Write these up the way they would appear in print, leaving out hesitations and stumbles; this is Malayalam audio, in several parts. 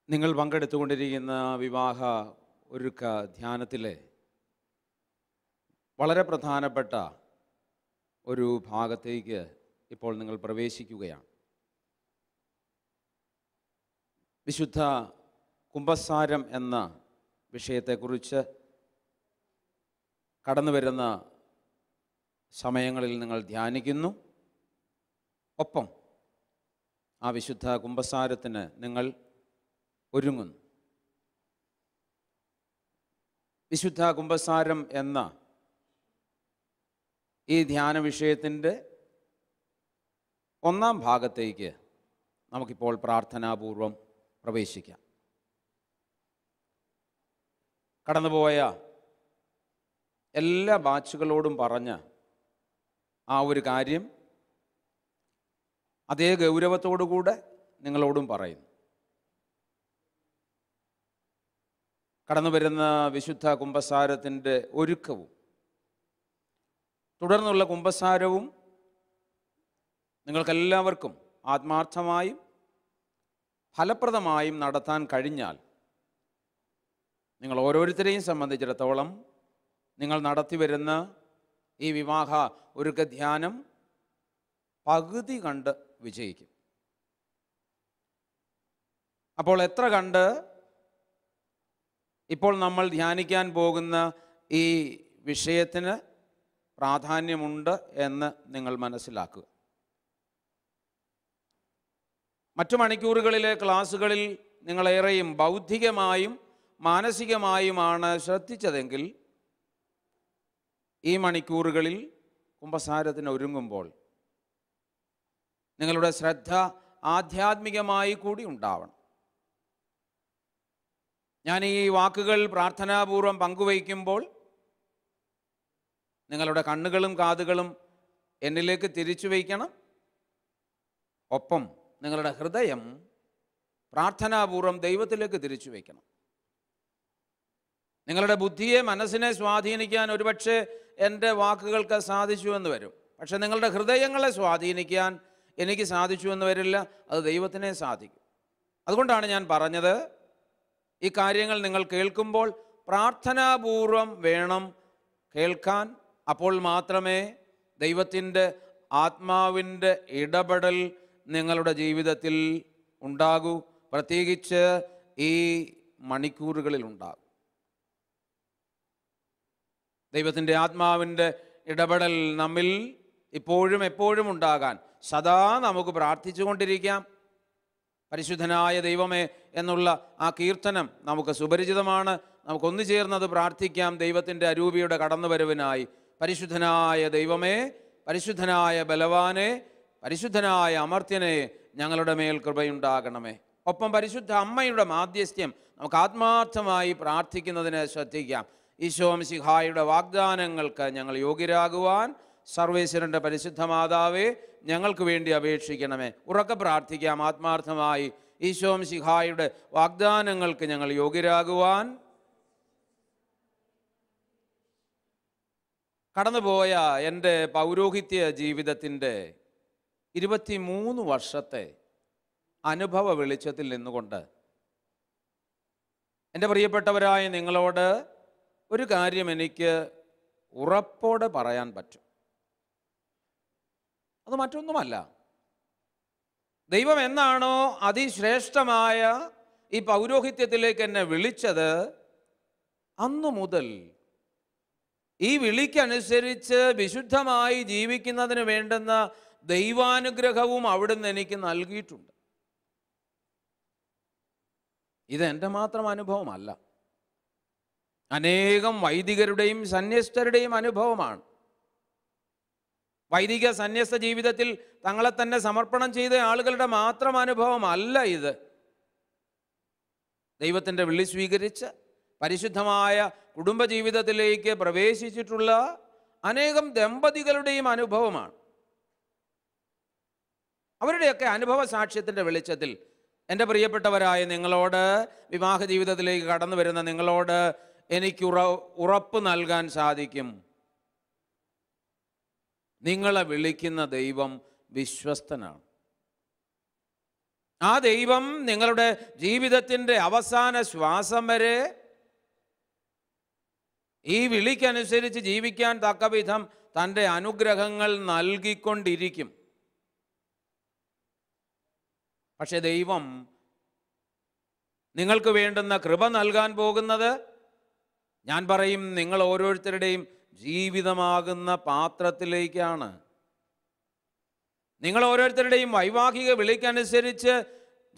നിങ്ങൾ പങ്കെടുത്തുകൊണ്ടിരിക്കുന്ന വിവാഹ ഒരുക്ക ധ്യാനത്തിലെ വളരെ പ്രധാനപ്പെട്ട ഒരു ഭാഗത്തേക്ക് ഇപ്പോൾ നിങ്ങൾ പ്രവേശിക്കുകയാണ്. വിശുദ്ധ കുംഭസാരം എന്ന വിഷയത്തെക്കുറിച്ച് കടന്നു വരുന്ന സമയങ്ങളിൽ നിങ്ങൾ ധ്യാനിക്കുന്നു. ഒപ്പം ആ വിശുദ്ധ കുംഭസാരത്തിന് നിങ്ങൾ ഒരുങ്ങുന്നു. വിശുദ്ധ കുംഭസാരം എന്ന ഈ ധ്യാന വിഷയത്തിൻ്റെ ഒന്നാം ഭാഗത്തേക്ക് നമുക്കിപ്പോൾ പ്രാർത്ഥനാപൂർവം പ്രവേശിക്കാം. കടന്നുപോയ എല്ലാ ബാച്ചുകളോടും പറഞ്ഞ ആ ഒരു കാര്യം അതേ ഗൗരവത്തോടുകൂടെ നിങ്ങളോടും പറയുന്നു. കടന്നു വരുന്ന വിശുദ്ധ കുംഭസാരത്തിൻ്റെ ഒരുക്കവും തുടർന്നുള്ള കുംഭസാരവും നിങ്ങൾക്കെല്ലാവർക്കും ആത്മാർത്ഥമായും ഫലപ്രദമായും നടത്താൻ കഴിഞ്ഞാൽ നിങ്ങൾ ഓരോരുത്തരെയും സംബന്ധിച്ചിടത്തോളം നിങ്ങൾ നടത്തി വരുന്ന ഈ വിവാഹ ഒരുക്ക ധ്യാനം പകുതി കണ്ട് വിജയിക്കും. അപ്പോൾ എത്ര കണ്ട് ഇപ്പോൾ നമ്മൾ ധ്യാനിക്കാൻ പോകുന്ന ഈ വിഷയത്തിന് പ്രാധാന്യമുണ്ട് എന്ന് നിങ്ങൾ മനസ്സിലാക്കുക. മറ്റു മണിക്കൂറുകളിലെ ക്ലാസ്സുകളിൽ നിങ്ങളേറെയും ബൗദ്ധികമായും മാനസികമായുമാണ് ശ്രദ്ധിച്ചതെങ്കിൽ ഈ മണിക്കൂറുകളിൽ കുംഭസാരത്തിന് ഒരുങ്ങുമ്പോൾ നിങ്ങളുടെ ശ്രദ്ധ ആധ്യാത്മികമായി കൂടി ഉണ്ടാവണം. ഞാൻ ഈ വാക്കുകൾ പ്രാർത്ഥനാപൂർവം പങ്കുവയ്ക്കുമ്പോൾ നിങ്ങളുടെ കണ്ണുകളും കാതുകളും എന്നിലേക്ക് തിരിച്ചു വയ്ക്കണം. ഒപ്പം നിങ്ങളുടെ ഹൃദയം പ്രാർത്ഥനാപൂർവം ദൈവത്തിലേക്ക് തിരിച്ചു വയ്ക്കണം. നിങ്ങളുടെ ബുദ്ധിയെ മനസ്സിനെ സ്വാധീനിക്കാൻ ഒരുപക്ഷെ എൻ്റെ വാക്കുകൾക്ക് സാധിച്ചു എന്ന് വരും. പക്ഷെ നിങ്ങളുടെ ഹൃദയങ്ങളെ സ്വാധീനിക്കാൻ എനിക്ക് സാധിച്ചു എന്ന് വരില്ല, അത് ദൈവത്തിനെ സാധിക്കും. അതുകൊണ്ടാണ് ഞാൻ പറഞ്ഞത്, ഈ കാര്യങ്ങൾ നിങ്ങൾ കേൾക്കുമ്പോൾ പ്രാർത്ഥനാപൂർവം വേണം കേൾക്കാൻ. അപ്പോൾ മാത്രമേ ദൈവത്തിൻ്റെ ആത്മാവിൻ്റെ ഇടപെടൽ നിങ്ങളുടെ ജീവിതത്തിൽ ഉണ്ടാകൂ, പ്രത്യേകിച്ച് ഈ മണിക്കൂറുകളിൽ ഉണ്ടാകും. ദൈവത്തിൻ്റെ ആത്മാവിൻ്റെ ഇടപെടൽ നമ്മിൽ ഇപ്പോഴും എപ്പോഴും ഉണ്ടാകാൻ സദാ നമുക്ക് പ്രാർത്ഥിച്ചുകൊണ്ടിരിക്കാം. പരിശുദ്ധനായ ദൈവമേ എന്നുള്ള ആ കീർത്തനം നമുക്ക് സുപരിചിതമാണ്. നമുക്കൊന്നു ചേർന്നത് പ്രാർത്ഥിക്കാം. ദൈവത്തിൻ്റെ അരൂപിയുടെ കടന്നുവരവിനായി പരിശുദ്ധനായ ദൈവമേ, പരിശുദ്ധനായ ബലവാനെ, പരിശുദ്ധനായ അമർത്യനെ, ഞങ്ങളുടെ മേൽ കൃപയുണ്ടാകണമേ. ഒപ്പം പരിശുദ്ധ അമ്മയുടെ മാധ്യസ്ഥ്യം നമുക്ക് ആത്മാർത്ഥമായി പ്രാർത്ഥിക്കുന്നതിന് ശ്രദ്ധിക്കാം. ഈശോ മിശിഹായുടെ വാഗ്ദാനങ്ങൾക്ക് ഞങ്ങൾ യോഗ്യരാകുവാൻ സർവേശ്വരൻ്റെ പരിശുദ്ധ മാതാവേ ഞങ്ങൾക്ക് വേണ്ടി അപേക്ഷിക്കണമേ. ഉറക്കെ പ്രാർത്ഥിക്കാം ആത്മാർത്ഥമായി. ഈശോ മിശിഹായുടെ വാഗ്ദാനങ്ങൾക്ക് ഞങ്ങൾ യോഗ്യരാകുവാൻ. കടന്നുപോയ എൻ്റെ പൗരോഹിത്യ ജീവിതത്തിൻ്റെ 23 വർഷത്തെ അനുഭവ വെളിച്ചത്തിൽ നിന്നുകൊണ്ട് എൻ്റെ പ്രിയപ്പെട്ടവരായ നിങ്ങളോട് ഒരു കാര്യം എനിക്ക് ഉറപ്പോടെ പറയാൻ പറ്റും. അത് മറ്റൊന്നുമല്ല, ദൈവം എന്നാണോ അതിശ്രേഷ്ഠമായ ഈ പൗരോഹിത്യത്തിലേക്ക് എന്നെ വിളിച്ചത്, അന്നു മുതൽ ഈ വിളിക്കനുസരിച്ച് വിശുദ്ധമായി ജീവിക്കുന്നതിന് വേണ്ടുന്ന ദൈവാനുഗ്രഹവും അവിടുന്ന് എനിക്ക് നൽകിയിട്ടുണ്ട്. ഇതെൻ്റെ മാത്രം അനുഭവമല്ല, അനേകം വൈദികരുടെയും സന്യസ്തരുടെയും അനുഭവമാണ്. വൈദിക സന്യസ്ത ജീവിതത്തിൽ തങ്ങളെ തന്നെ സമർപ്പണം ചെയ്ത ആളുകളുടെ മാത്രം അനുഭവമല്ല ഇത്. ദൈവത്തിൻ്റെ വിളി സ്വീകരിച്ച് പരിശുദ്ധമായ കുടുംബജീവിതത്തിലേക്ക് പ്രവേശിച്ചിട്ടുള്ള അനേകം ദമ്പതികളുടെയും അനുഭവമാണ്. അവരുടെയൊക്കെ അനുഭവ സാക്ഷ്യത്തിൻ്റെ വെളിച്ചത്തിൽ എൻ്റെ പ്രിയപ്പെട്ടവരായ നിങ്ങളോട്, വിവാഹ ജീവിതത്തിലേക്ക് കടന്നു വരുന്ന നിങ്ങളോട് എനിക്ക് ഉറപ്പ് നൽകാൻ സാധിക്കും. നിങ്ങളെ വിളിക്കുന്ന ദൈവം വിശ്വസ്തനാണ്. ആ ദൈവം നിങ്ങളുടെ ജീവിതത്തിൻ്റെ അവസാന ശ്വാസം വരെ ഈ വിളിക്കനുസരിച്ച് ജീവിക്കാൻ തക്കവിധം തൻ്റെ അനുഗ്രഹങ്ങൾ നൽകിക്കൊണ്ടിരിക്കും. പക്ഷെ ദൈവം നിങ്ങൾക്ക് വേണ്ടുന്ന കൃപ നൽകാൻ പോകുന്നത്, ഞാൻ പറയും, നിങ്ങൾ ഓരോരുത്തരുടെയും ജീവിതമാകുന്ന പാത്രത്തിലേക്കാണ്. നിങ്ങൾ ഓരോരുത്തരുടെയും വൈവാഹിക വിളിക്കനുസരിച്ച്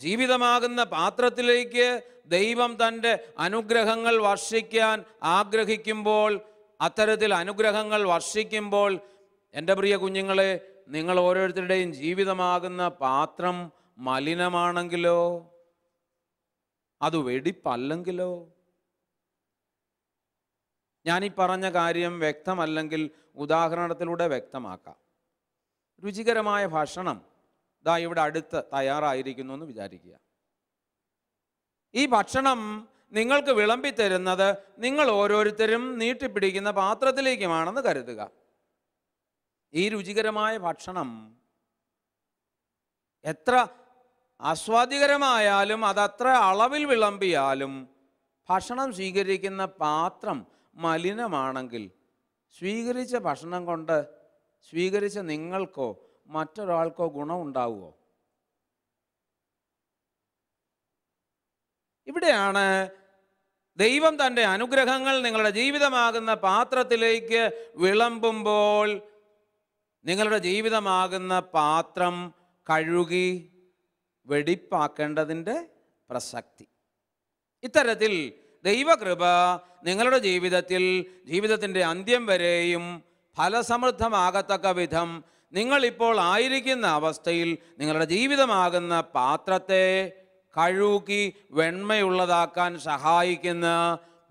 ജീവിതമാകുന്ന പാത്രത്തിലേക്ക് ദൈവം തൻ്റെ അനുഗ്രഹങ്ങൾ വർഷിക്കാൻ ആഗ്രഹിക്കുമ്പോൾ, അത്തരത്തിൽ അനുഗ്രഹങ്ങൾ വർഷിക്കുമ്പോൾ, എൻ്റെ പ്രിയ കുഞ്ഞുങ്ങളെ, നിങ്ങൾ ഓരോരുത്തരുടെയും ജീവിതമാകുന്ന പാത്രം മലിനമാണെങ്കിലോ, അത് വെടിപ്പല്ലെങ്കിലോ? ഞാനീ പറഞ്ഞ കാര്യം വ്യക്തമല്ലെങ്കിൽ ഉദാഹരണത്തിലൂടെ വ്യക്തമാക്കാം. രുചികരമായ ഭക്ഷണം ദാ ഇവിടെ അടുത്ത് തയ്യാറായിരിക്കുന്നു എന്ന് വിചാരിക്കുക. ഈ ഭക്ഷണം നിങ്ങൾക്ക് വിളമ്പിത്തരുന്നത് നിങ്ങൾ ഓരോരുത്തരും നീട്ടിപ്പിടിക്കുന്ന പാത്രത്തിലേക്കുമാണെന്ന് കരുതുക. ഈ രുചികരമായ ഭക്ഷണം എത്ര ആസ്വാദ്യകരമായാലും, അതത്ര അളവിൽ വിളമ്പിയാലും, ഭക്ഷണം സ്വീകരിക്കുന്ന പാത്രം മലിനമാണെങ്കിൽ സ്വീകരിച്ച ഭക്ഷണം കൊണ്ട് സ്വീകരിച്ച നിങ്ങൾക്കോ മറ്റൊരാൾക്കോ ഗുണമുണ്ടാവുമോ? ഇവിടെയാണ് ദൈവം തൻ്റെ അനുഗ്രഹങ്ങൾ നിങ്ങളുടെ ജീവിതമാകുന്ന പാത്രത്തിലേക്ക് വിളമ്പുമ്പോൾ നിങ്ങളുടെ ജീവിതമാകുന്ന പാത്രം കഴുകി വെടിപ്പാക്കേണ്ടതിൻ്റെ പ്രസക്തി. ഇത്തരത്തിൽ ദൈവകൃപ നിങ്ങളുടെ ജീവിതത്തിൻ്റെ അന്ത്യം വരെയും ഫലസമൃദ്ധമാകത്തക്ക വിധം നിങ്ങളിപ്പോൾ ആയിരിക്കുന്ന അവസ്ഥയിൽ നിങ്ങളുടെ ജീവിതമാകുന്ന പാത്രത്തെ കഴുകി വെണ്മയുള്ളതാക്കാൻ സഹായിക്കുന്ന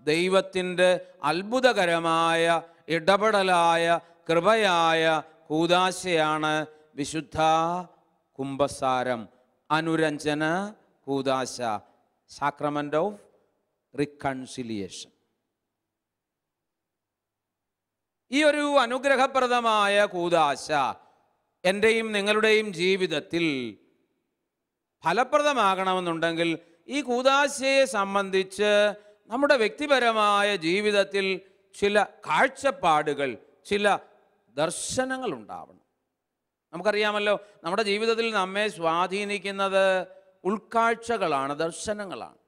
ദൈവത്തിൻ്റെ അത്ഭുതകരമായ ഇടപെടലായ കൃപയായ കൂദാശയാണ് വിശുദ്ധ കുംഭസാരം, അനുരഞ്ജന കൂദാശ, സാക്രമെന്റ് ഓഫ് റിക്കൺസിലിയേഷൻ. ഈ ഒരു അനുഗ്രഹപ്രദമായ കൂദാശ എൻ്റെയും നിങ്ങളുടെയും ജീവിതത്തിൽ ഫലപ്രദമാകണമെന്നുണ്ടെങ്കിൽ ഈ കൂദാശയെ സംബന്ധിച്ച് നമ്മുടെ വ്യക്തിപരമായ ജീവിതത്തിൽ ചില കാഴ്ചപ്പാടുകൾ, ചില ദർശനങ്ങൾ ഉണ്ടാവണം. നമുക്കറിയാമല്ലോ, നമ്മുടെ ജീവിതത്തിൽ നമ്മെ സ്വാധീനിക്കുന്നത് ഉൾക്കാഴ്ചകളാണ്, ദർശനങ്ങളാണ്.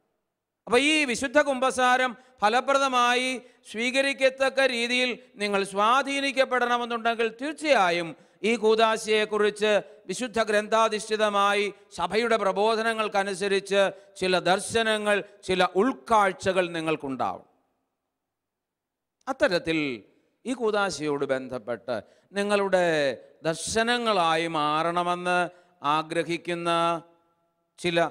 അപ്പോൾ ഈ വിശുദ്ധ കുംഭസാരം ഫലപ്രദമായി സ്വീകരിക്കത്തക്ക രീതിയിൽ നിങ്ങൾ സ്വാധീനിക്കപ്പെടണമെന്നുണ്ടെങ്കിൽ തീർച്ചയായും ഈ കൂദാശയെക്കുറിച്ച് വിശുദ്ധ ഗ്രന്ഥാധിഷ്ഠിതമായി സഭയുടെ പ്രബോധനങ്ങൾക്കനുസരിച്ച് ചില ദർശനങ്ങൾ, ചില ഉൾക്കാഴ്ചകൾ നിങ്ങൾക്കുണ്ടാവും. അത്തരത്തിൽ ഈ കൂദാശയോട് ബന്ധപ്പെട്ട് നിങ്ങളുടെ ദർശനങ്ങളായി മാറണമെന്ന് ആഗ്രഹിക്കുന്ന ചില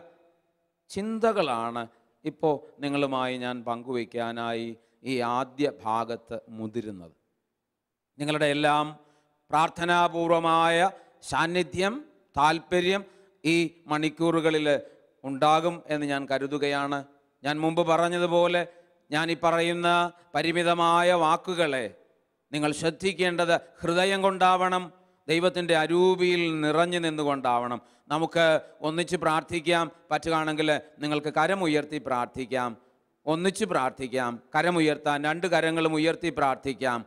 ചിന്തകളാണ് ഇപ്പോൾ നിങ്ങളുമായി ഞാൻ പങ്കുവയ്ക്കാനായി ഈ ആദ്യ ഭാഗത്ത് മുതിരുന്നത്. നിങ്ങളുടെ എല്ലാം പ്രാർത്ഥനാപൂർവമായ സാന്നിധ്യം, താല്പര്യം ഈ മണിക്കൂറുകളിൽ ഉണ്ടാകും എന്ന് ഞാൻ കരുതുകയാണ്. ഞാൻ മുമ്പ് പറഞ്ഞതുപോലെ ഞാൻ ഈ പറയുന്ന പരിമിതമായ വാക്കുകളെ നിങ്ങൾ ശ്രദ്ധിക്കേണ്ടത് ഹൃദയം കൊണ്ടാവണം, ദൈവത്തിൻ്റെ അരൂപിയിൽ നിറഞ്ഞു നിന്നുകൊണ്ടാവണം. നമുക്ക് ഒന്നിച്ച് പ്രാർത്ഥിക്കാം. പറ്റുകയാണെങ്കിൽ നിങ്ങൾക്ക് കരമുയർത്തി പ്രാർത്ഥിക്കാം. ഒന്നിച്ച് പ്രാർത്ഥിക്കാം. കരമുയർത്താൻ, രണ്ട് കരങ്ങളും ഉയർത്തി പ്രാർത്ഥിക്കാം.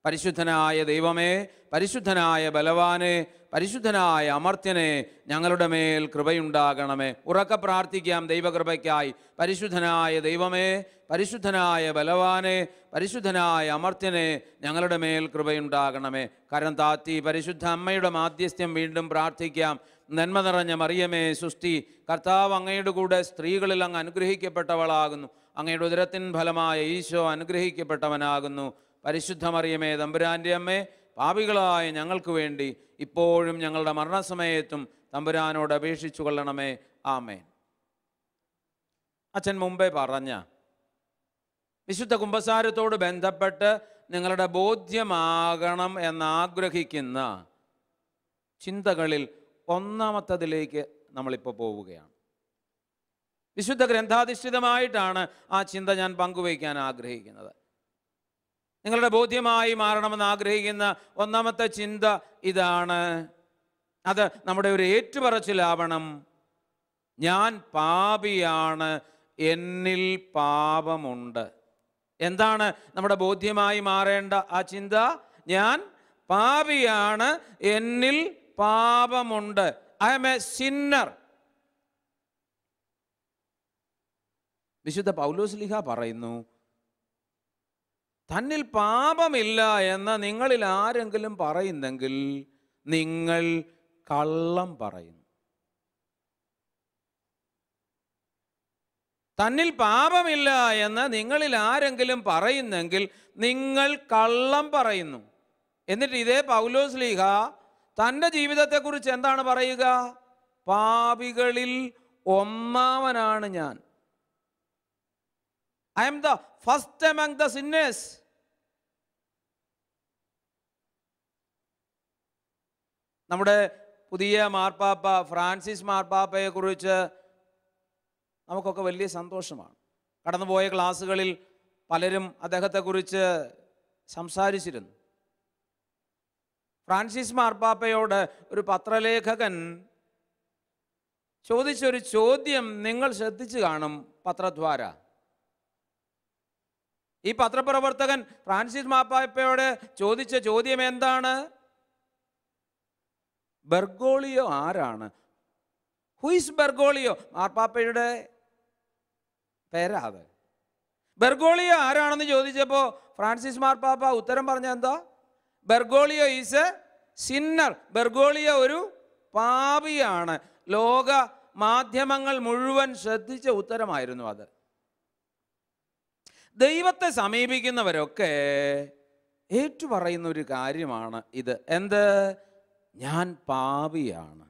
പരിശുദ്ധനായ ദൈവമേ, പരിശുദ്ധനായ ബലവാനെ, പരിശുദ്ധനായ അമർത്യനെ, ഞങ്ങളുടെ മേൽ കൃപയുണ്ടാകണമേ. ഉറക്കെ പ്രാർത്ഥിക്കാം ദൈവകൃപയ്ക്കായി. പരിശുദ്ധനായ ദൈവമേ, പരിശുദ്ധനായ ബലവാനെ, പരിശുദ്ധനായ അമർത്യനെ, ഞങ്ങളുടെ മേൽ കൃപയുണ്ടാകണമേ. കരം താത്തി പരിശുദ്ധ അമ്മയുടെ മാധ്യസ്ഥ്യം വീണ്ടും പ്രാർത്ഥിക്കാം. നന്മ നിറഞ്ഞ മറിയമേ സുസ്തി, കർത്താവ് അങ്ങയുടെ കൂടെ സ്ത്രീകളിൽ അങ്ങ് അനുഗ്രഹിക്കപ്പെട്ടവളാകുന്നു. അങ്ങയുടെ ഉദരത്തിൻ ഫലമായ ഈശോ അനുഗ്രഹിക്കപ്പെട്ടവനാകുന്നു. പരിശുദ്ധ മറിയമേ തമ്പുരാൻ്റെ അമ്മേ, പാപികളായ ഞങ്ങൾക്ക് വേണ്ടി ഇപ്പോഴും ഞങ്ങളുടെ മരണസമയത്തും തമ്പുരാനോട് അപേക്ഷിച്ചു കൊള്ളണമേ. ആമേൻ. അച്ഛൻ മുമ്പേ പറഞ്ഞ വിശുദ്ധ കുംഭസാരത്തോട് ബന്ധപ്പെട്ട് നിങ്ങളുടെ ബോധ്യമാകണം എന്നാഗ്രഹിക്കുന്ന ചിന്തകളിൽ ഒന്നാമത്തതിലേക്ക് നമ്മളിപ്പോൾ പോവുകയാണ്. വിശുദ്ധ ഗ്രന്ഥാധിഷ്ഠിതമായിട്ടാണ് ആ ചിന്ത ഞാൻ പങ്കുവയ്ക്കാൻ ആഗ്രഹിക്കുന്നത്. നിങ്ങളുടെ ബോധ്യമായി മാറണമെന്ന് ആഗ്രഹിക്കുന്ന ഒന്നാമത്തെ ചിന്ത ഇതാണ്. അത് നമ്മുടെ ഒരു ഏറ്റുപറച്ചിലാവണം. ഞാൻ പാപിയാണ്, എന്നിൽ പാപമുണ്ട്. എന്താണ് നമ്മുടെ ബോധ്യമായി മാറേണ്ട ആ ചിന്ത? ഞാൻ പാപിയാണ്, എന്നിൽ പാപമുണ്ട്. I am a sinner. വിശുദ്ധ പൗലോസ്ലീഹ പറയുന്നു, തന്നിൽ പാപമില്ല എന്ന് നിങ്ങളിൽ ആരെങ്കിലും പറയുന്നെങ്കിൽ നിങ്ങൾ കള്ളം പറയുന്നു. തന്നിൽ പാപമില്ല എന്ന് നിങ്ങളിൽ ആരെങ്കിലും പറയുന്നെങ്കിൽ നിങ്ങൾ കള്ളം പറയുന്നു. എന്നിട്ട് ഇതേ പൗലോസ്ലീഹ തൻ്റെ ജീവിതത്തെക്കുറിച്ച് എന്താണ് പറയുക? പാപികളിൽ ഒന്നാമനാണ് ഞാൻ. I am the first among the sinners. നമ്മുടെ പുതിയ മാർപ്പാപ്പ ഫ്രാൻസിസ് മാർപ്പാപ്പയെ കുറിച്ച് നമുക്കൊക്കെ വലിയ സന്തോഷമാണ്. കടന്നുപോയ ക്ലാസ്സുകളിൽ പലരും അദ്ദേഹത്തെക്കുറിച്ച് സംസാരിച്ചിരുന്നു. ഫ്രാൻസിസ് മാർപ്പാപ്പയോട് ഒരു പത്രലേഖകൻ ചോദിച്ചൊരു ചോദ്യം നിങ്ങൾ ശ്രദ്ധിച്ചു കാണും പത്രദ്വാര. ഈ പത്രപ്രവർത്തകൻ ഫ്രാൻസിസ് മാർപ്പാപ്പയോട് ചോദിച്ച ചോദ്യം എന്താണ്? ബെർഗോളിയോ ആരാണ്? Who is Bergoglio? മാർപ്പാപ്പയുടെ പേരാ അത്. ബെർഗോളിയോ ആരാണെന്ന് ചോദിച്ചപ്പോൾ ഫ്രാൻസിസ് മാർപ്പാപ്പ ഉത്തരം പറഞ്ഞ എന്താ? Bergoglio is A Sinner. Bergoglio ഒരു പാപിയാണ്. ലോക മാധ്യമങ്ങൾ മുഴുവൻ ശ്രദ്ധിച്ച ഉത്തരമായിരുന്നു അത്. ദൈവത്തെ സമീപിക്കുന്നവരൊക്കെ ഏറ്റുപറയുന്ന ഒരു കാര്യമാണ് ഇത്. എന്ത്? ഞാൻ പാപിയാണ്.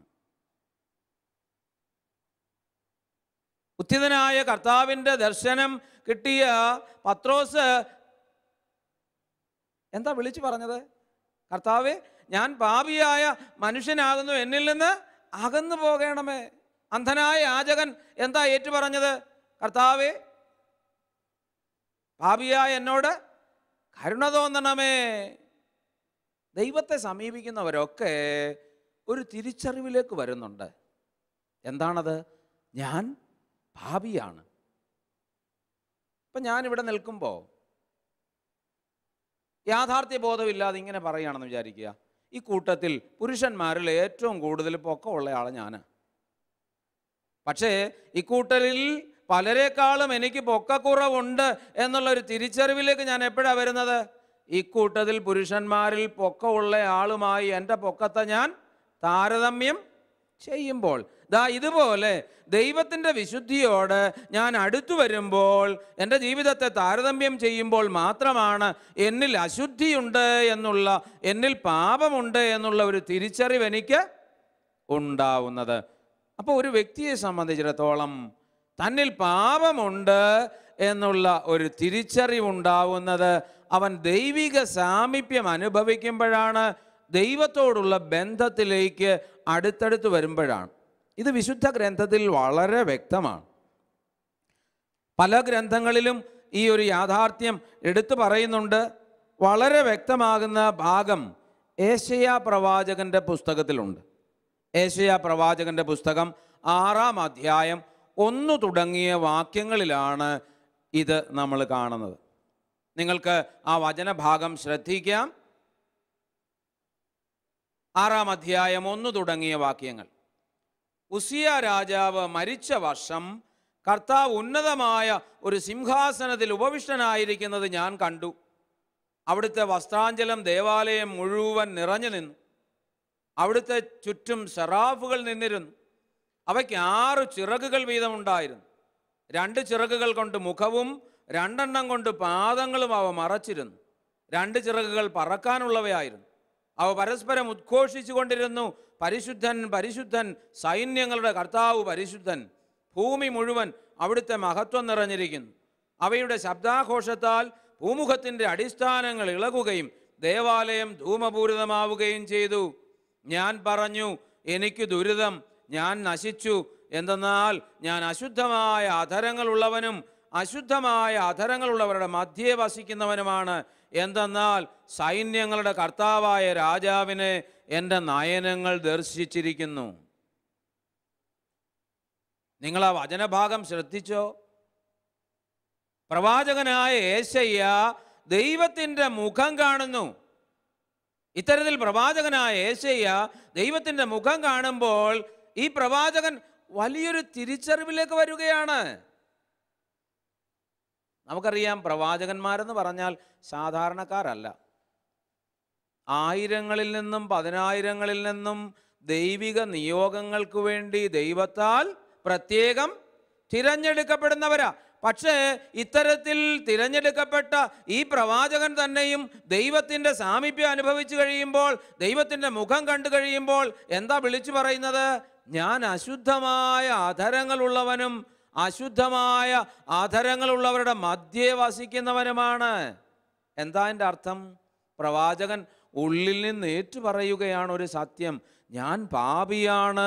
ഉത്ഥിതനായ കർത്താവിൻ്റെ ദർശനം കിട്ടിയ പത്രോസ് എന്താ വിളിച്ചു പറഞ്ഞത്? കർത്താവേ, ഞാൻ പാപിയായ മനുഷ്യനാകുന്നു, എന്നിൽ നിന്ന് അകന്നു പോകണമേ. അന്ധനായ യാചകൻ എന്താ ഏറ്റുപറഞ്ഞത്? കർത്താവേ, പാപിയായ എന്നോട് കരുണ തോന്നണമേ. ദൈവത്തെ സമീപിക്കുന്നവരൊക്കെ ഒരു തിരിച്ചറിവിലേക്ക് വരുന്നുണ്ട്. എന്താണത്? ഞാൻ പാപിയാണ്. ഇപ്പം ഞാനിവിടെ നിൽക്കുമ്പോൾ യാഥാർത്ഥ്യ ബോധമില്ലാതെ ഇങ്ങനെ പറയുകയാണെന്ന് വിചാരിക്കുക. ഈ കൂട്ടത്തിൽ പുരുഷന്മാരിൽ ഏറ്റവും കൂടുതൽ പൊക്കമുള്ള ആൾ ഞാൻ. പക്ഷേ ഇക്കൂട്ടരിൽ പലരെക്കാളും എനിക്ക് പൊക്കക്കുറവുണ്ട് എന്നുള്ളൊരു തിരിച്ചറിവിലേക്ക് ഞാൻ എപ്പോഴാണ് വരുന്നത്? ഇക്കൂട്ടത്തിൽ പുരുഷന്മാരിൽ പൊക്കമുള്ള ആളുമായി എൻ്റെ പൊക്കത്തെ ഞാൻ താരതമ്യം ചെയ്യുമ്പോൾ, ഇതുപോലെ ദൈവത്തിൻ്റെ വിശുദ്ധിയോട് ഞാൻ അടുത്തു വരുമ്പോൾ, എൻ്റെ ജീവിതത്തെ താരതമ്യം ചെയ്യുമ്പോൾ മാത്രമാണ് എന്നിൽ അശുദ്ധിയുണ്ട് എന്നുള്ള, എന്നിൽ പാപമുണ്ട് എന്നുള്ള ഒരു തിരിച്ചറിവ് എനിക്ക് ഉണ്ടാവുന്നത്. അപ്പോൾ ഒരു വ്യക്തിയെ സംബന്ധിച്ചിടത്തോളം തന്നിൽ പാപമുണ്ട് എന്നുള്ള ഒരു തിരിച്ചറിവുണ്ടാവുന്നത് അവൻ ദൈവിക സാമീപ്യം അനുഭവിക്കുമ്പോഴാണ്, ദൈവത്തോടുള്ള ബന്ധത്തിലേക്ക് അടുത്തടുത്ത് വരുമ്പോഴാണ്. ഇത് വിശുദ്ധ ഗ്രന്ഥത്തിൽ വളരെ വ്യക്തമാണ്. പല ഗ്രന്ഥങ്ങളിലും ഈ ഒരു യാഥാർത്ഥ്യം എടുത്തു പറയുന്നുണ്ട്. വളരെ വ്യക്തമാകുന്ന ഭാഗം ഏശയ്യാ പ്രവാചകൻ്റെ പുസ്തകത്തിലുണ്ട്. ഏശയ്യാ പ്രവാചകൻ്റെ പുസ്തകം 6-ാം അധ്യായം 1 തുടങ്ങിയ വാക്യങ്ങളിലാണ് ഇത് നമ്മൾ കാണുന്നത്. നിങ്ങൾക്ക് ആ വചനഭാഗം ശ്രദ്ധിക്കാം. 6-ാം അധ്യായം 1 തുടങ്ങിയ വാക്യങ്ങൾ. ഉസിയ രാജാവ് മരിച്ച വർഷം കർത്താവ് ഉന്നതമായ ഒരു സിംഹാസനത്തിൽ ഉപവിഷ്ടനായിരിക്കുന്നത് ഞാൻ കണ്ടു. അവിടുത്തെ വസ്ത്രാഞ്ചലം ദേവാലയം മുഴുവൻ നിറഞ്ഞു നിന്നു. അവിടുത്തെ ചുറ്റും സെറാഫുകൾ നിന്നിരുന്നു. അവയ്ക്ക് 6 ചിറകുകൾ വീതമുണ്ടായിരുന്നു. 2 ചിറകുകൾ കൊണ്ട് മുഖവും 2 കൊണ്ട് പാദങ്ങളും അവ മറച്ചിരുന്നു. 2 ചിറകുകൾ പറക്കാനുള്ളവയായിരുന്നു. അവ പരസ്പരം ഉദ്ഘോഷിച്ചു കൊണ്ടിരുന്നു, പരിശുദ്ധൻ പരിശുദ്ധൻ, സൈന്യങ്ങളുടെ കർത്താവ് പരിശുദ്ധൻ. ഭൂമി മുഴുവൻ അവിടുത്തെ മഹത്വം നിറഞ്ഞിരിക്കുന്നു. അവയുടെ ശബ്ദാഘോഷത്താൽ ഭൂമുഖത്തിൻ്റെ അടിസ്ഥാനങ്ങൾ ഇളകുകയും ദേവാലയം ധൂമപൂരിതമാവുകയും ചെയ്തു. ഞാൻ പറഞ്ഞു, എനിക്ക് ദുരിതം, ഞാൻ നശിച്ചു. എന്തെന്നാൽ ഞാൻ അശുദ്ധമായ അധരങ്ങളുള്ളവനും അശുദ്ധമായ അധരങ്ങളുള്ളവരുടെ മധ്യേ വസിക്കുന്നവനുമാണ്. എന്തെന്നാൽ സൈന്യങ്ങളുടെ കർത്താവായ രാജാവിനെ എൻ്റെ നയനങ്ങൾ ദർശിച്ചിരിക്കുന്നു. നിങ്ങൾ ആ വചനഭാഗം ശ്രദ്ധിച്ചോ? പ്രവാചകനായ യേശയ്യ ദൈവത്തിൻ്റെ മുഖം കാണുന്നു. ഇത്തരത്തിൽ പ്രവാചകനായ യേശയ്യ ദൈവത്തിൻ്റെ മുഖം കാണുമ്പോൾ ഈ പ്രവാചകൻ വലിയൊരു തിരിച്ചറിവിലേക്ക് വരികയാണ്. നമുക്കറിയാം, പ്രവാചകന്മാരെന്ന് പറഞ്ഞാൽ സാധാരണക്കാരല്ല. ആയിരങ്ങളിൽ നിന്നും പതിനായിരങ്ങളിൽ നിന്നും ദൈവിക നിയോഗങ്ങൾക്ക് വേണ്ടി ദൈവത്താൽ പ്രത്യേകം തിരഞ്ഞെടുക്കപ്പെടുന്നവരാ. പക്ഷേ ഇത്തരത്തിൽ തിരഞ്ഞെടുക്കപ്പെട്ട ഈ പ്രവാചകൻ തന്നെയും ദൈവത്തിൻ്റെ സാമീപ്യം അനുഭവിച്ചു കഴിയുമ്പോൾ, ദൈവത്തിൻ്റെ മുഖം കണ്ടു കഴിയുമ്പോൾ എന്താ വിളിച്ചു പറയുന്നത്? ഞാൻ അശുദ്ധമായ അധരങ്ങളുള്ളവനും അശുദ്ധമായ അധരങ്ങളുള്ളവരുടെ മധ്യേ വസിക്കുന്നവനുമാണ്. എന്താ എൻ്റെ അർത്ഥം? പ്രവാചകൻ ഉള്ളിൽ നിന്ന് ഏറ്റു പറയുകയാണ് ഒരു സത്യം. ഞാൻ പാപിയാണ്,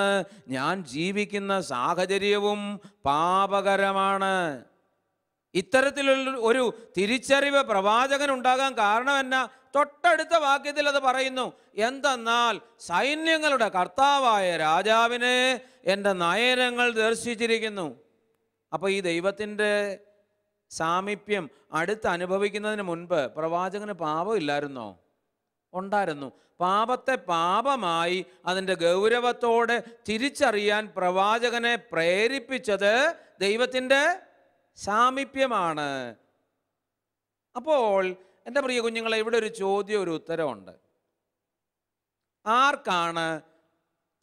ഞാൻ ജീവിക്കുന്ന സാഹചര്യവും പാപകരമാണ്. ഇത്തരത്തിലുള്ള ഒരു തിരിച്ചറിവ് പ്രവാചകൻ ഉണ്ടാകാൻ കാരണം എന്നാ? തൊട്ടടുത്ത വാക്യത്തിൽ അത് പറയുന്നു. എന്തെന്നാൽ സൈന്യങ്ങളുടെ കർത്താവായ രാജാവിനെ എൻ്റെ നയനങ്ങൾ ദർശിച്ചിരിക്കുന്നു. അപ്പോൾ ഈ ദൈവത്തിൻ്റെ സാമീപ്യം അടുത്ത് അനുഭവിക്കുന്നതിന് മുൻപ് പ്രവാചകന് പാപമില്ലായിരുന്നോ? ഉണ്ടായിരുന്നു. പാപത്തെ പാപമായി അതിൻ്റെ ഗൗരവത്തോടെ തിരിച്ചറിയാൻ പ്രവാചകനെ പ്രേരിപ്പിച്ചത് ദൈവത്തിൻ്റെ സാമീപ്യമാണ്. അപ്പോൾ എൻ്റെ പ്രിയ കുഞ്ഞുങ്ങളെ, ഇവിടെ ഒരു ചോദ്യം, ഒരു ഉത്തരവുണ്ട്. ആർക്കാണ്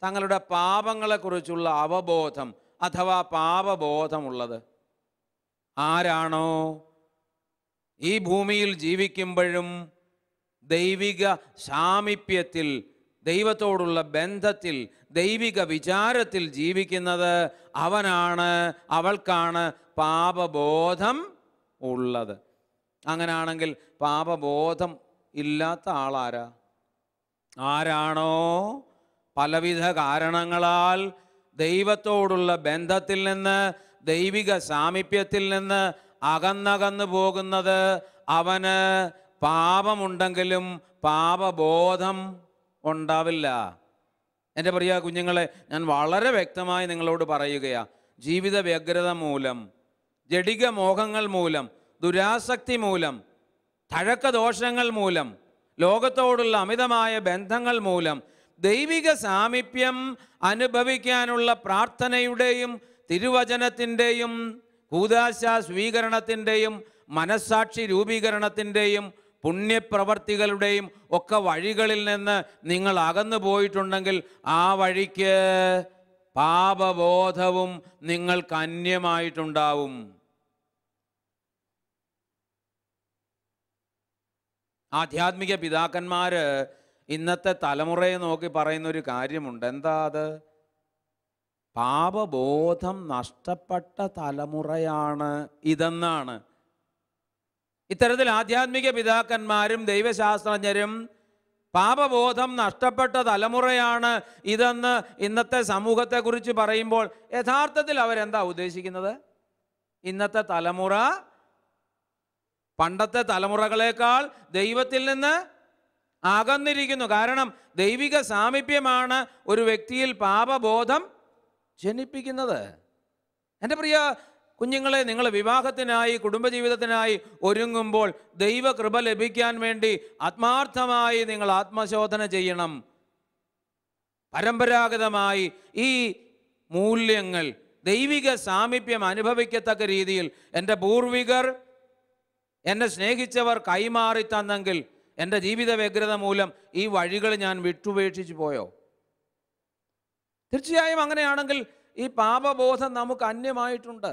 തങ്ങളുടെ പാപങ്ങളെക്കുറിച്ചുള്ള അവബോധം അഥവാ പാപബോധമുള്ളത്? ആരാണോ ഈ ഭൂമിയിൽ ജീവിക്കുമ്പോഴും ദൈവിക സാമീപ്യത്തിൽ, ദൈവത്തോടുള്ള ബന്ധത്തിൽ, ദൈവിക വിചാരത്തിൽ ജീവിക്കുന്നത്, അവനാണ്, അവൾക്കാണ് പാപബോധം ഉള്ളത്. അങ്ങനാണെങ്കിൽ പാപബോധം ഇല്ലാത്ത ആളാരാ? ആരാണോ പലവിധ കാരണങ്ങളാൽ ദൈവത്തോടുള്ള ബന്ധത്തിൽ നിന്ന്, ദൈവിക സാമീപ്യത്തിൽ നിന്ന് അകന്നകന്നു പോകുന്നത്, അവന് പാപമുണ്ടെങ്കിലും പാപബോധം ഉണ്ടാവില്ല. എൻ്റെ പ്രിയ കുഞ്ഞുങ്ങളെ, ഞാൻ വളരെ വ്യക്തമായി നിങ്ങളോട് പറയുകയാണ്. ജീവിത വ്യഗ്രത മൂലം, ജഡിക മോഹങ്ങൾ മൂലം, ദുരാസക്തി മൂലം, തഴക്കദോഷങ്ങൾ മൂലം, ലോകത്തോടുള്ള അമിതമായ ബന്ധങ്ങൾ മൂലം ദൈവിക സാമീപ്യം അനുഭവിക്കാനുള്ള പ്രാർത്ഥനയുടെയും തിരുവചനത്തിൻ്റെയും കൂദാശ സ്വീകരണത്തിൻ്റെയും മനസ്സാക്ഷി രൂപീകരണത്തിൻ്റെയും പുണ്യപ്രവർത്തികളുടെയും ഒക്കെ വഴികളിൽ നിന്ന് നിങ്ങൾ അകന്നു പോയിട്ടുണ്ടെങ്കിൽ ആ വഴിക്ക് പാപബോധവും നിങ്ങൾക്ക് അന്യമായിട്ടുണ്ടാവും. ആധ്യാത്മിക പിതാക്കന്മാർ ഇന്നത്തെ തലമുറയെ നോക്കി പറയുന്നൊരു കാര്യമുണ്ട്. എന്താ അത്? പാപബോധം നഷ്ടപ്പെട്ട തലമുറയാണ് ഇതെന്നാണ്. ഇത്തരത്തിൽ ആധ്യാത്മിക പിതാക്കന്മാരും ദൈവശാസ്ത്രജ്ഞരും പാപബോധം നഷ്ടപ്പെട്ട തലമുറയാണ് ഇതെന്ന് ഇന്നത്തെ സമൂഹത്തെക്കുറിച്ച് പറയുമ്പോൾ യഥാർത്ഥത്തിൽ അവരെന്താ ഉദ്ദേശിക്കുന്നത്? ഇന്നത്തെ തലമുറ പണ്ടത്തെ തലമുറകളെക്കാൾ ദൈവത്തിൽ നിന്ന് അകന്നിരിക്കുന്നു. കാരണം ദൈവിക സാമീപ്യമാണ് ഒരു വ്യക്തിയിൽ പാപബോധം ജനിപ്പിക്കുന്നത്. എൻ്റെ പ്രിയ കുഞ്ഞുങ്ങളെ, നിങ്ങൾ വിവാഹത്തിനായി, കുടുംബജീവിതത്തിനായി ഒരുങ്ങുമ്പോൾ ദൈവകൃപ ലഭിക്കാൻ വേണ്ടി ആത്മാർത്ഥമായി നിങ്ങൾ ആത്മശോധന ചെയ്യണം. പരമ്പരാഗതമായി ഈ മൂല്യങ്ങൾ, ദൈവിക സാമീപ്യം അനുഭവിക്കത്തക്ക രീതിയിൽ എൻ്റെ പൂർവികർ, എന്നെ സ്നേഹിച്ചവർ കൈമാറി തന്നെങ്കിൽ എൻ്റെ ജീവിത വ്യഗ്രത മൂലം ഈ വഴികൾ ഞാൻ വിട്ടുപേക്ഷിച്ചു പോയോ? തീർച്ചയായും അങ്ങനെയാണെങ്കിൽ ഈ പാപബോധം നമുക്ക് അന്യമായിട്ടുണ്ട്.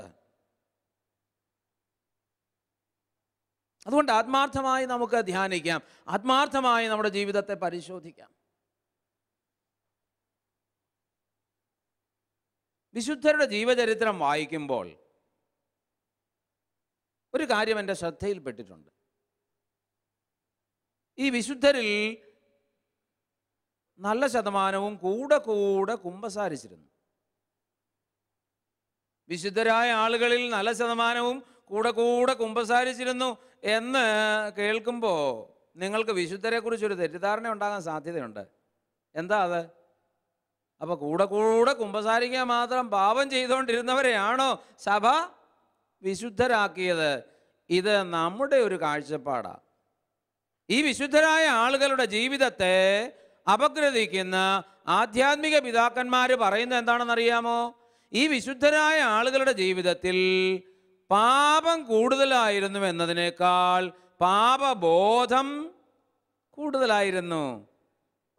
അതുകൊണ്ട് ആത്മാർത്ഥമായി നമുക്ക് ധ്യാനിക്കാം, ആത്മാർത്ഥമായി നമ്മുടെ ജീവിതത്തെ പരിശോധിക്കാം. വിശുദ്ധരുടെ ജീവചരിത്രം വായിക്കുമ്പോൾ ഒരു കാര്യം എൻ്റെ ശ്രദ്ധയിൽപ്പെട്ടിട്ടുണ്ട്. ഈ വിശുദ്ധരിൽ നല്ല ശതമാനവും കൂടെ കൂടെ കുമ്പസാരിച്ചിരുന്നു. വിശുദ്ധരായ ആളുകളിൽ നല്ല ശതമാനവും കൂടെ കൂടെ കുമ്പസാരിച്ചിരുന്നു എന്ന് കേൾക്കുമ്പോൾ നിങ്ങൾക്ക് വിശുദ്ധരെക്കുറിച്ചൊരു തെറ്റിദ്ധാരണ ഉണ്ടാകാൻ സാധ്യതയുണ്ട്. എന്താ അത്? അപ്പോൾ കൂടെ കൂടെ കുമ്പസാരിക്കാൻ മാത്രം പാപം ചെയ്തുകൊണ്ടിരുന്നവരെയാണോ സഭ വിശുദ്ധരാക്കിയത്? ഇത് നമ്മുടെ ഒരു കാഴ്ചപ്പാടാണ്. ഈ വിശുദ്ധരായ ആളുകളുടെ ജീവിതത്തെ അപഗ്രഥിക്കുന്ന ആധ്യാത്മിക പിതാക്കന്മാർ പറയുന്നത് എന്താണെന്നറിയാമോ? ഈ വിശുദ്ധരായ ആളുകളുടെ ജീവിതത്തിൽ പാപം കൂടുതലായിരുന്നു എന്നതിനേക്കാൾ പാപബോധം കൂടുതലായിരുന്നു.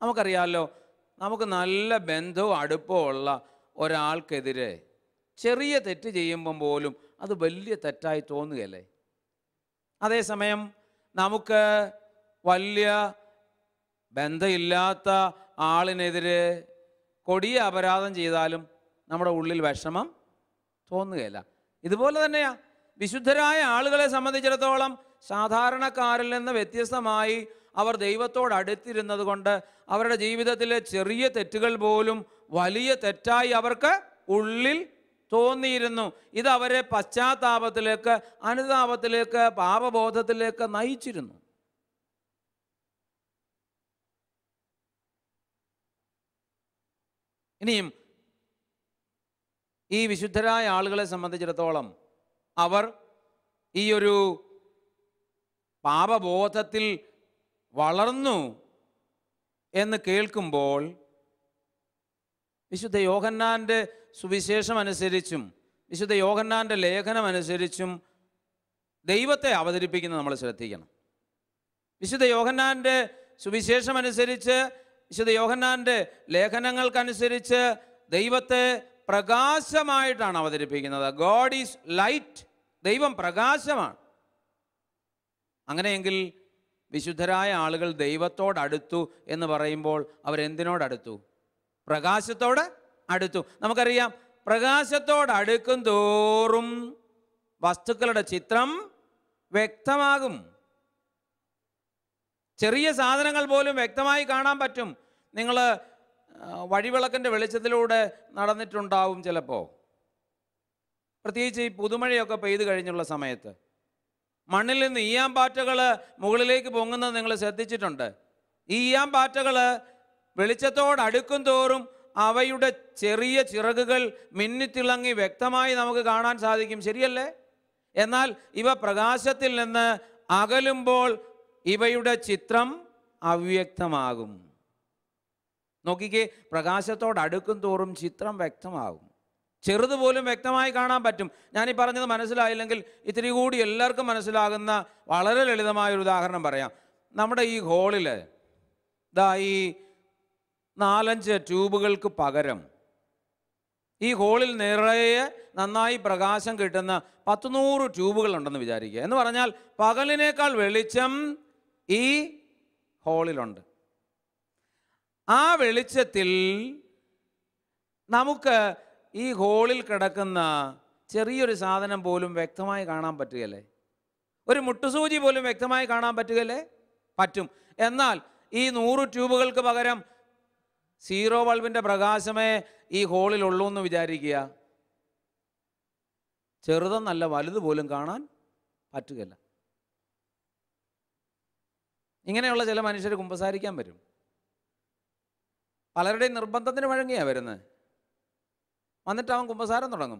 നമുക്കറിയാമല്ലോ, നമുക്ക് നല്ല ബന്ധവും അടുപ്പവും ഉള്ള ഒരാൾക്കെതിരെ ചെറിയ തെറ്റ് ചെയ്യുമ്പം പോലും അത് വലിയ തെറ്റായി തോന്നുകയല്ലേ? അതേസമയം നമുക്ക് വലിയ ബന്ധമില്ലാത്ത ആളിനെതിരെ കൊടിയ അപരാധം ചെയ്താലും നമ്മുടെ ഉള്ളിൽ വിഷമം തോന്നുകയില്ല. ഇതുപോലെ തന്നെയാ വിശുദ്ധരായ ആളുകളെ സംബന്ധിച്ചിടത്തോളം സാധാരണക്കാരിൽ നിന്ന് വ്യത്യസ്തമായി അവർ ദൈവത്തോട് അടുത്തിരുന്നത് കൊണ്ട് അവരുടെ ജീവിതത്തിലെ ചെറിയ തെറ്റുകൾ പോലും വലിയ തെറ്റായി അവർക്ക് ഉള്ളിൽ തോന്നിയിരുന്നു. ഇത് അവരെ പശ്ചാത്താപത്തിലേക്ക്, അനുതാപത്തിലേക്ക്, പാപബോധത്തിലേക്ക് നയിച്ചിരുന്നു. ഇനിയും ഈ വിശുദ്ധരായ ആളുകളെ സംബന്ധിച്ചിടത്തോളം അവർ ഈ ഒരു പാപബോധത്തിൽ വളർന്നു എന്ന് കേൾക്കുമ്പോൾ വിശുദ്ധ യോഹന്നാൻ്റെ സുവിശേഷം അനുസരിച്ചും വിശുദ്ധ യോഹന്നാൻ്റെ ലേഖനം അനുസരിച്ചും ദൈവത്തെ അവതരിപ്പിക്കുന്നത് നമ്മൾ ശ്രദ്ധിക്കണം. വിശുദ്ധ യോഹന്നാൻ്റെ സുവിശേഷം അനുസരിച്ച്, വിശുദ്ധ യോഹന്നാൻ്റെ ലേഖനങ്ങൾക്കനുസരിച്ച് ദൈവത്തെ പ്രകാശമായിട്ടാണ് അവതരിപ്പിക്കുന്നത്. God is light. ദൈവം പ്രകാശമാണ്. അങ്ങനെയെങ്കിൽ വിശുദ്ധരായ ആളുകൾ ദൈവത്തോടടുത്തു എന്ന് പറയുമ്പോൾ അവരെന്തിനോടടുത്തു? പ്രകാശത്തോട് അടുത്തു. നമുക്കറിയാം, പ്രകാശത്തോടടുക്കും തോറും വസ്തുക്കളുടെ ചിത്രം വ്യക്തമാകും. ചെറിയ സാധനങ്ങൾ പോലും വ്യക്തമായി കാണാൻ പറ്റും. നിങ്ങൾ വഴിവിളക്കിൻ്റെ വെളിച്ചത്തിലൂടെ നടന്നിട്ടുണ്ടാവും ചിലപ്പോൾ. പ്രത്യേകിച്ച് ഈ പുതുമഴയൊക്കെ പെയ്തു കഴിഞ്ഞുള്ള സമയത്ത് മണ്ണിൽ നിന്ന് ഈയാമ്പാറ്റകൾ മുകളിലേക്ക് പൊങ്ങുന്നത് നിങ്ങൾ ശ്രദ്ധിച്ചിട്ടുണ്ട്. ഈ ഈയാമ്പാറ്റകൾ വെളിച്ചത്തോടടുക്കും തോറും അവയുടെ ചെറിയ ചിറകുകൾ മിന്നിത്തിളങ്ങി വ്യക്തമായി നമുക്ക് കാണാൻ സാധിക്കും. ശരിയല്ലേ? എന്നാൽ ഇവ പ്രകാശത്തിൽ നിന്ന് അകലുമ്പോൾ ഇവയുടെ ചിത്രം അവ്യക്തമാകും. നോക്കിക്കേ, പ്രകാശത്തോടടുക്കും തോറും ചിത്രം വ്യക്തമാകും. ചെറുതുപോലും വ്യക്തമായി കാണാൻ പറ്റും. ഞാനീ പറഞ്ഞത് മനസ്സിലായില്ലെങ്കിൽ ഇത്തിരി കൂടി എല്ലാവർക്കും മനസ്സിലാകുന്ന വളരെ ലളിതമായൊരു ഉദാഹരണം പറയാം. നമ്മുടെ ഈ ഹോളിൽ ഈ 4-5 ട്യൂബുകൾക്ക് പകരം ഈ ഹോളിൽ നിറയെ നന്നായി പ്രകാശം കിട്ടുന്ന 100 ട്യൂബുകളുണ്ടെന്ന് വിചാരിക്കുക. എന്ന് പറഞ്ഞാൽ പകലിനേക്കാൾ വെളിച്ചം ഈ ഹോളിലുണ്ട്. ആ വെളിച്ചത്തിൽ നമുക്ക് ഈ ഹോളിൽ കിടക്കുന്ന ചെറിയൊരു സാധനം പോലും വ്യക്തമായി കാണാൻ പറ്റുകയല്ലേ? ഒരു മുട്ടുസൂചി പോലും വ്യക്തമായി കാണാൻ പറ്റുകയല്ലേ? പറ്റും. എന്നാൽ ഈ 100 ട്യൂബുകൾക്ക് പകരം 0 ബൾബിൻ്റെ പ്രകാശമേ ഈ ഹോളിലുള്ളൂ എന്ന് വിചാരിക്കുക. ചെറുതെന്നല്ല, വലുത് പോലും കാണാൻ പറ്റുകയില്ല. ഇങ്ങനെയുള്ള ചില മനുഷ്യർ കുമ്പസാരിക്കാൻ വരും. പലരുടെയും നിർബന്ധത്തിന് വഴങ്ങിയാണ് വരുന്നത്. വന്നിട്ട് അവൻ കുമ്പസാരം തുടങ്ങും.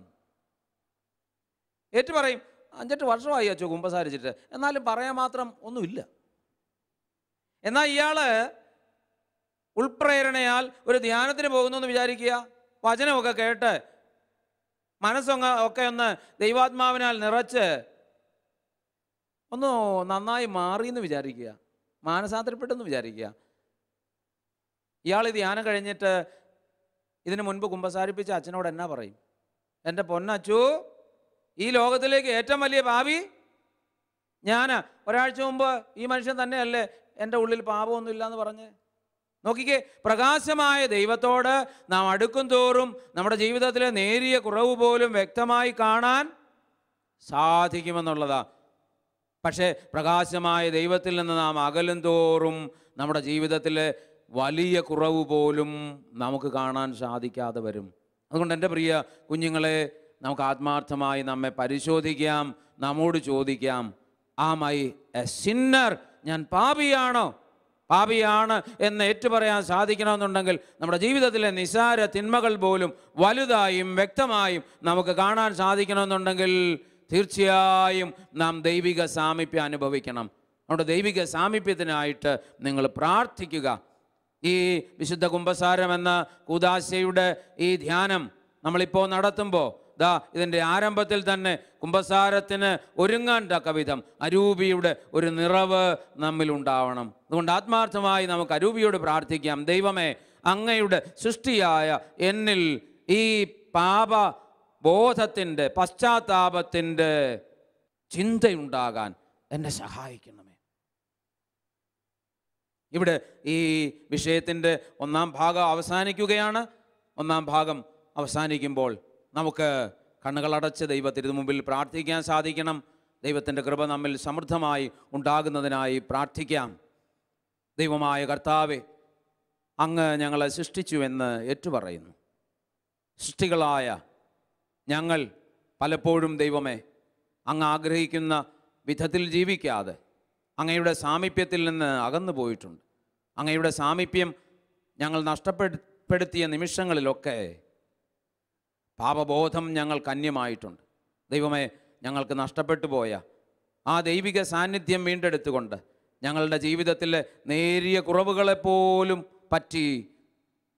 ഏറ്റു പറയും, 5-8 വർഷമായി അച്ചോ കുമ്പസാരിച്ചിട്ട്, എന്നാലും പറയാൻ മാത്രം ഒന്നുമില്ല. എന്നാൽ ഇയാൾ ഉൾപ്രേരണയാൽ ഒരു ധ്യാനത്തിന് പോകുന്നു എന്ന് വിചാരിക്കുക. വചനമൊക്കെ കേട്ട് മനസ്സൊക്കെ ഒന്ന് ദൈവാത്മാവിനാൽ നിറച്ച് ഒന്ന് നന്നായി മാറിയെന്ന് വിചാരിക്കുക, മാനസാന്തരപ്പെട്ടെന്ന് വിചാരിക്കുക. ഇയാൾ ഈ ധ്യാനം കഴിഞ്ഞിട്ട് ഇതിനു മുൻപ് കുമ്പസാരിപ്പിച്ച അച്ഛനോട് എന്നാ പറയും? എൻ്റെ പൊന്നച്ചു, ഈ ലോകത്തിലേക്ക് ഏറ്റവും വലിയ പാപി ഞാൻ. ഒരാഴ്ച മുമ്പ് ഈ മനുഷ്യൻ തന്നെയല്ലേ എൻ്റെ ഉള്ളിൽ പാപമൊന്നുമില്ല എന്ന് പറഞ്ഞ്. നോക്കിക്കേ, പ്രകാശമായ ദൈവത്തോട് നാം അടുക്കും തോറും നമ്മുടെ ജീവിതത്തിലെ നേരിയ കുറവ് പോലും വ്യക്തമായി കാണാൻ സാധിക്കുമെന്നുള്ളതാ. പക്ഷേ പ്രകാശമായ ദൈവത്തിൽ നിന്ന് നാം അകലും തോറും നമ്മുടെ ജീവിതത്തിലെ വലിയ കുറവ് പോലും നമുക്ക് കാണാൻ സാധിക്കാതെ വരും. അതുകൊണ്ട് എൻ്റെ പ്രിയ കുഞ്ഞുങ്ങളെ, നമുക്ക് ആത്മാർത്ഥമായി നമ്മെ പരിശോധിക്കാം, നമ്മോട് ചോദിക്കാം, ആം ഐ എ സിന്നർ? ഞാൻ പാപിയാണോ? പാപിയാണ് എന്ന് ഏറ്റുപറയാൻ സാധിക്കണമെന്നുണ്ടെങ്കിൽ നമ്മുടെ ജീവിതത്തിലെ നിസാര തിന്മകൾ പോലും വലുതായും വ്യക്തമായും നമുക്ക് കാണാൻ സാധിക്കണമെന്നുണ്ടെങ്കിൽ തീർച്ചയായും നാം ദൈവിക സാമീപ്യം അനുഭവിക്കണം. നമ്മുടെ ദൈവിക സാമീപ്യത്തിനായിട്ട് നിങ്ങൾ പ്രാർത്ഥിക്കുക. ഈ വിശുദ്ധ കുമ്പസാരം എന്ന കൂദാശയുടെ ഈ ധ്യാനം നമ്മളിപ്പോൾ നടത്തുമ്പോൾ ഇതിൻ്റെ ആരംഭത്തിൽ തന്നെ കുമ്പസാരത്തിന് ഒരുങ്ങാൻ തക്ക വിധം അരൂപിയുടെ ഒരു നിറവ് നമ്മിലുണ്ടാവണം. അതുകൊണ്ട് ആത്മാർത്ഥമായി നമുക്ക് അരൂപിയോട് പ്രാർത്ഥിക്കാം. ദൈവമേ, അങ്ങയുടെ സൃഷ്ടിയായ എന്നിൽ ഈ പാപബോധത്തിൻ്റെ പശ്ചാത്താപത്തിൻ്റെ ചിന്തയുണ്ടാകാൻ എന്നെ സഹായിക്കണമേ. ഇവിടെ ഈ വിഷയത്തിൻ്റെ ഒന്നാം ഭാഗം അവസാനിക്കുകയാണ്. ഒന്നാം ഭാഗം അവസാനിക്കുമ്പോൾ നമുക്ക് കണ്ണുകളടച്ച് ദൈവത്തിനു മുമ്പിൽ പ്രാർത്ഥിക്കാൻ സാധിക്കണം. ദൈവത്തിൻ്റെ കൃപ നമ്മിൽ സമൃദ്ധമായി ഉണ്ടാകുന്നതിനായി പ്രാർത്ഥിക്കാം. ദൈവമായ കർത്താവേ, അങ്ങ് ഞങ്ങളെ സൃഷ്ടിച്ചുവെന്ന് ഏറ്റുപറയുന്നു. സൃഷ്ടികളായ ഞങ്ങൾ പലപ്പോഴും ദൈവമേ, അങ്ങ് ആഗ്രഹിക്കുന്ന വിധത്തിൽ ജീവിക്കാതെ അങ്ങയുടെ സാമീപ്യത്തിൽ നിന്ന് അകന്നു പോയിട്ടുണ്ട്. അങ്ങയുടെ സാമീപ്യം ഞങ്ങൾ നഷ്ടപ്പെടുത്തിയ നിമിഷങ്ങളിലൊക്കെ പാപബോധം ഞങ്ങൾക്ക് അന്യമായിട്ടുണ്ട്. ദൈവമേ, ഞങ്ങൾക്ക് നഷ്ടപ്പെട്ടു പോയ ആ ദൈവിക സാന്നിധ്യം വീണ്ടെടുത്തുകൊണ്ട് ഞങ്ങളുടെ ജീവിതത്തിലെ നേരിയ കുറവുകളെപ്പോലും പറ്റി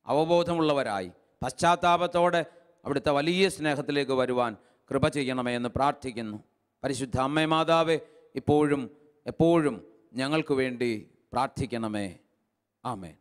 അവബോധമുള്ളവരായി പശ്ചാത്താപത്തോടെ അവിടുത്തെ വലിയ സ്നേഹത്തിലേക്ക് വരുവാൻ കൃപ ചെയ്യണമേ എന്ന് പ്രാർത്ഥിക്കുന്നു. പരിശുദ്ധ അമ്മേ മാതാവേ, ഇപ്പോഴും എപ്പോഴും ഞങ്ങൾക്ക് വേണ്ടി പ്രാർത്ഥിക്കണമേ. ആമേൻ.